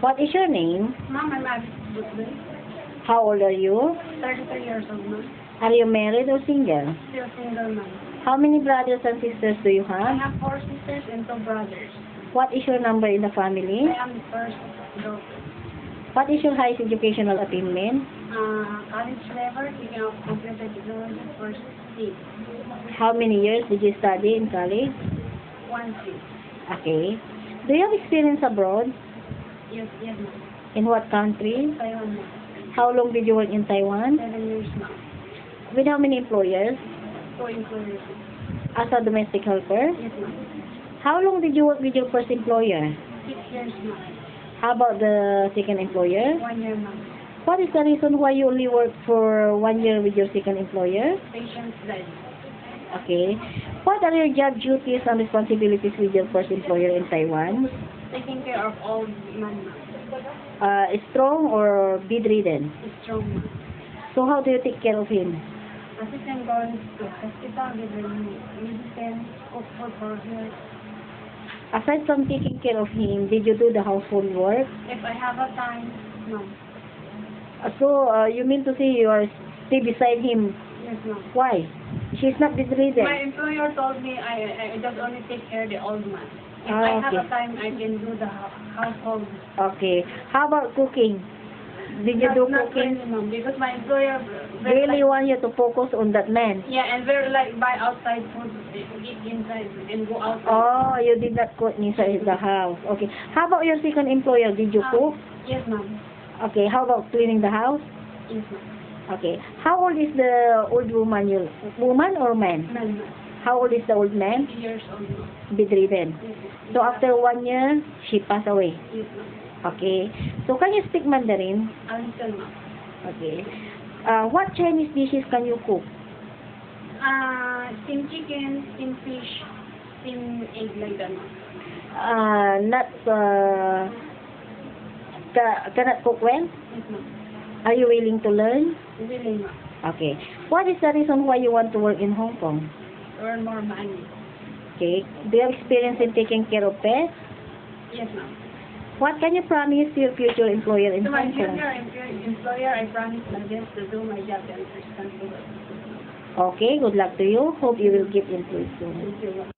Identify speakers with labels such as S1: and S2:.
S1: What is your name?
S2: Ma'am, I'm Abby Butler,
S1: How old are you?
S2: 33 years old, ma'am.
S1: Are you married or single?
S2: Still single, ma'am.
S1: How many brothers and sisters do you
S2: I
S1: have?
S2: have 4 sisters and 2 brothers.
S1: What is your number in the family?
S2: I am the first daughter.
S1: What is your highest educational attainment?
S2: College level, taking up computer technology, first C.
S1: How many years did you study in college?
S2: 1 C.
S1: Okay. Do you have experience abroad?
S2: Yes, ma'am.
S1: In what country?
S2: Taiwan, ma'am.
S1: How long did you work in Taiwan?
S2: 7 years, ma'am.
S1: With how many employers?
S2: 2 employers.
S1: As a domestic helper?
S2: Yes, ma'am.
S1: How long did you work with your first employer?
S2: 6 years, ma'am.
S1: How about the second employer?
S2: 1 year, ma'am.
S1: What is the reason why you only work for 1 year with your second employer?
S2: Patients died.
S1: Okay. What are your job duties and responsibilities with your first employer in Taiwan?
S2: Taking care of old man, ma'am.
S1: Strong or bedridden?
S2: Strong, ma'am.
S1: So how do you take care of him?
S2: Assistant going to hospital, giving medicine, cook food for her.
S1: Aside from taking care of him, did you do the household work?
S2: If I have a time, no.
S1: So you mean to say you are stay beside him?
S2: Yes, ma'am.
S1: Why? She's not bedridden.
S2: My employer told me I just only take care of the old man. If
S1: Ah,
S2: I have
S1: okay.
S2: a time, I can do the household.
S1: Okay. How about cooking? Did you do
S2: Not
S1: cooking?
S2: really, ma'am, because my employer
S1: Really want you to focus on that man?
S2: yeah, and very like buy outside food, eat inside, and go outside.
S1: Oh, you did not cook inside the house. Okay. How about your second employer? Did you cook?
S2: Yes, ma'am.
S1: Okay. How about cleaning the house?
S2: Yes, ma'am.
S1: Okay. How old is the old woman? Woman or man?
S2: Man, ma'am.
S1: How old is the old man?
S2: 50 years old, ma'am.
S1: Bedridden.
S2: Yes, ma'am.
S1: So after 1 year, she passed away.
S2: Yes, ma'am.
S1: Okay. So can you speak Mandarin?
S2: A little, ma'am.
S1: Okay. What Chinese dishes can you cook?
S2: Steamed chicken, steamed fish, steamed egg, like that, ma'am.
S1: Not cannot cook well?
S2: Yes, ma'am.
S1: Are you willing to learn?
S2: Really, ma'am.
S1: Okay. What is the reason why you want to work in Hong Kong?
S2: Earn more money.
S1: Okay. Do you have experience in taking care of pets?
S2: Yes, ma'am.
S1: What can you promise your future employer in
S2: To my
S1: Hong Kong?
S2: future employer, I promise my best to do my job and responsibility.
S1: Okay. Good luck to you. Hope you will get employed soon.
S2: Thank you.